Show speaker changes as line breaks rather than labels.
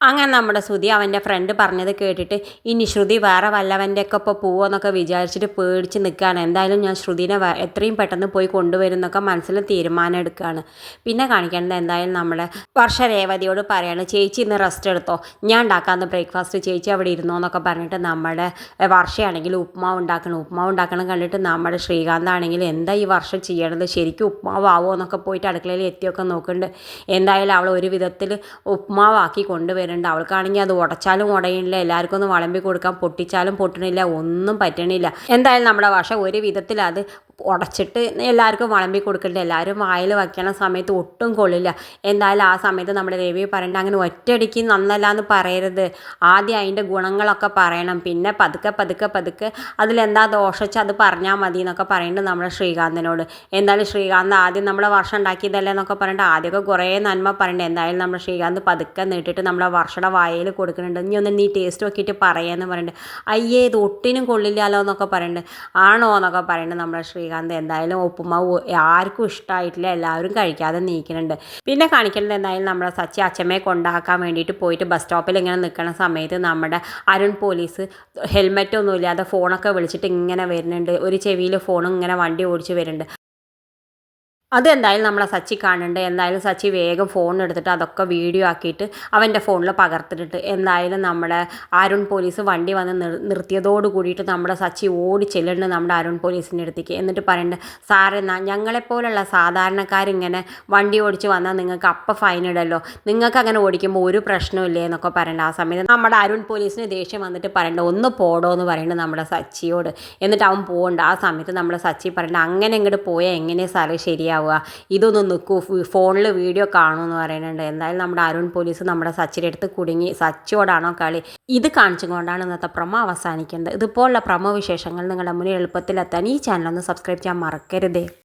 അങ്ങനെ നമ്മുടെ ശ്രുതി അവൻ്റെ ഫ്രണ്ട് പറഞ്ഞത് കേട്ടിട്ട് ഇനി ശ്രുതി വേറെ വല്ലവൻ്റെയൊക്കെ ഇപ്പോൾ പോവുമെന്നൊക്കെ വിചാരിച്ചിട്ട് പേടിച്ച് നിൽക്കുകയാണ്. എന്തായാലും ഞാൻ ശ്രുതിനെ എത്രയും പെട്ടെന്ന് പോയി കൊണ്ടുവരും എന്നൊക്കെ മനസ്സിൽ തീരുമാനം എടുക്കുകയാണ്. പിന്നെ കാണിക്കേണ്ടത് എന്തായാലും നമ്മുടെ വർഷ രേവതിയോട് പറയാണ്, ചേച്ചി ഇന്ന് റെസ്റ്റ് എടുത്തോ, ഞാൻ ഉണ്ടാക്കാമെന്ന് ബ്രേക്ക്ഫാസ്റ്റ്, ചേച്ചി അവിടെ ഇരുന്നോ എന്നൊക്കെ പറഞ്ഞിട്ട് നമ്മുടെ വർഷയാണെങ്കിൽ ഉപ്മാവ് ഉണ്ടാക്കണം കണ്ടിട്ട് നമ്മുടെ ശ്രീകാന്താണെങ്കിൽ എന്താ ഈ വർഷം ചെയ്യണത്, ശരിക്കും ഉപ്മാവ് ആവുമോ എന്നൊക്കെ പോയിട്ട് അടുക്കളയിൽ എത്തിയൊക്കെ നോക്കുന്നുണ്ട്. എന്തായാലും അവൾ ഒരു വിധത്തിൽ ഉപ്മാവാക്കി കൊണ്ടുവരും. അവൾക്കാണെങ്കിൽ അത് ഉടച്ചാലും ഉടയണില്ല, എല്ലാവർക്കും ഒന്ന് വിളമ്പി കൊടുക്കാൻ പൊട്ടിച്ചാലും പൊട്ടണില്ല, ഒന്നും പറ്റണില്ല. എന്തായാലും നമ്മുടെ വർഷ ഒരു വിധത്തിൽ അത് ഉടച്ചിട്ട് എല്ലാവർക്കും വിളമ്പി കൊടുക്കുന്നുണ്ട്. എല്ലാവരും വായിൽ വയ്ക്കണ സമയത്ത് ഒട്ടും കൊള്ളില്ല. എന്തായാലും ആ സമയത്ത് നമ്മുടെ രവി പറയണ്ട, അങ്ങനെ ഒറ്റയടിക്ക് നന്നല്ല എന്ന് പറയരുത്, ആദ്യം അതിൻ്റെ ഗുണങ്ങളൊക്കെ പറയണം, പിന്നെ പതുക്കെ അതിലെന്താ ദോഷിച്ച് അത് പറഞ്ഞാൽ മതി എന്നൊക്കെ പറയുന്നുണ്ട് നമ്മുടെ ശ്രീകാന്തിനോട്. എന്തായാലും ശ്രീകാന്ത് ആദ്യം നമ്മളെ വർഷം ഉണ്ടാക്കിയതല്ലേ എന്നൊക്കെ പറഞ്ഞിട്ട് ആദ്യമൊക്കെ കുറേ നന്മ പറയുന്നുണ്ട്. എന്തായാലും നമ്മുടെ ശ്രീകാന്ത് പതുക്കെ നീട്ടിട്ട് നമ്മളെ വർഷയുടെ വായിൽ കൊടുക്കുന്നുണ്ട്. ഇനി ഒന്ന് നീ ടേസ്റ്റ് നോക്കിയിട്ട് പറയാമെന്ന് പറയുന്നുണ്ട്. അയ്യേ ഇത് ഒട്ടിനും കൊള്ളില്ലല്ലോ എന്നൊക്കെ പറയുന്നുണ്ട്. ആണോ എന്നൊക്കെ പറയുന്നുണ്ട് നമ്മുടെ ശ്രീകാന്ത്. എന്തായാലും ഉപ്പുമാവ് ആർക്കും ഇഷ്ടമായിട്ടില്ല, എല്ലാവരും കഴിക്കാതെ നീക്കുന്നുണ്ട്. പിന്നെ കാണിക്കേണ്ടത് എന്തായാലും നമ്മുടെ സച്ചി അച്ഛമ്മയെ കൊണ്ടാക്കാൻ വേണ്ടിയിട്ട് പോയിട്ട് ബസ് സ്റ്റോപ്പിൽ ഇങ്ങനെ നിൽക്കുന്ന സമയത്ത് നമ്മുടെ അരുൺ പോലീസ് ഹെൽമെറ്റൊന്നും ഇല്ലാതെ ഫോണൊക്കെ വിളിച്ചിട്ട് ഇങ്ങനെ വരുന്നുണ്ട്. ഒരു ചെവിയിൽ ഫോണും ഇങ്ങനെ വണ്ടി ഓടിച്ച് വരുന്നുണ്ട്. അതെന്തായാലും നമ്മളെ സച്ചി കാണുന്നുണ്ട്. എന്തായാലും സച്ചി വേഗം ഫോൺ എടുത്തിട്ട് അതൊക്കെ വീഡിയോ ആക്കിയിട്ട് അവൻ്റെ ഫോണിൽ പകർത്തിട്ടുണ്ട്. എന്തായാലും നമ്മുടെ അരുൺ പോലീസ് വണ്ടി വന്ന് നിർത്തിയതോട് കൂടിയിട്ട് നമ്മുടെ സച്ചി ഓടി ചെല്ലുന്നുണ്ട് നമ്മുടെ അരുൺ പോലീസിൻ്റെ അടുത്തേക്ക്. എന്നിട്ട് പറയുന്നുണ്ട്, സാറേ ഞങ്ങളെപ്പോലുള്ള സാധാരണക്കാരിങ്ങനെ വണ്ടി ഓടിച്ച് വന്നാൽ നിങ്ങൾക്ക് അപ്പം ഫൈൻ ഇടല്ലോ, നിങ്ങൾക്ക് അങ്ങനെ ഓടിക്കുമ്പോൾ ഒരു പ്രശ്നമില്ലേ എന്നൊക്കെ പറയേണ്ട. ആ സമയത്ത് നമ്മുടെ അരുൺ പോലീസിന് ദേഷ്യം വന്നിട്ട് പറയേണ്ട, ഒന്ന് പോടോ എന്ന് പറയുന്നുണ്ട് നമ്മുടെ സച്ചിയോട്. എന്നിട്ട് അവൻ പോകണ്ട. ആ സമയത്ത് നമ്മുടെ സച്ചി പറയേണ്ട, അങ്ങനെ ഇങ്ങോട്ട് പോയാൽ എങ്ങനെ സാറേ ശരിയാവും, ഇതൊന്നും നിൽക്കൂ, ഫോണിൽ വീഡിയോ കാണുമെന്ന് പറയുന്നുണ്ട്. എന്തായാലും നമ്മുടെ അരുൺ പോലീസ് നമ്മുടെ സച്ചിയുടെ അടുത്ത് കുടുങ്ങി. സച്ചിയോടാണോ കളി, ഇത് കാണിച്ചുകൊണ്ടാണ് ഇന്നത്തെ പ്രമോ അവസാനിക്കുന്നത്. ഇതുപോലുള്ള പ്രമോ വിശേഷങ്ങൾ നിങ്ങളുടെ മുന്നിൽ എളുപ്പത്തിലെത്താൻ ഈ ചാനൽ ഒന്ന് സബ്സ്ക്രൈബ് ചെയ്യാൻ മറക്കരുതേ.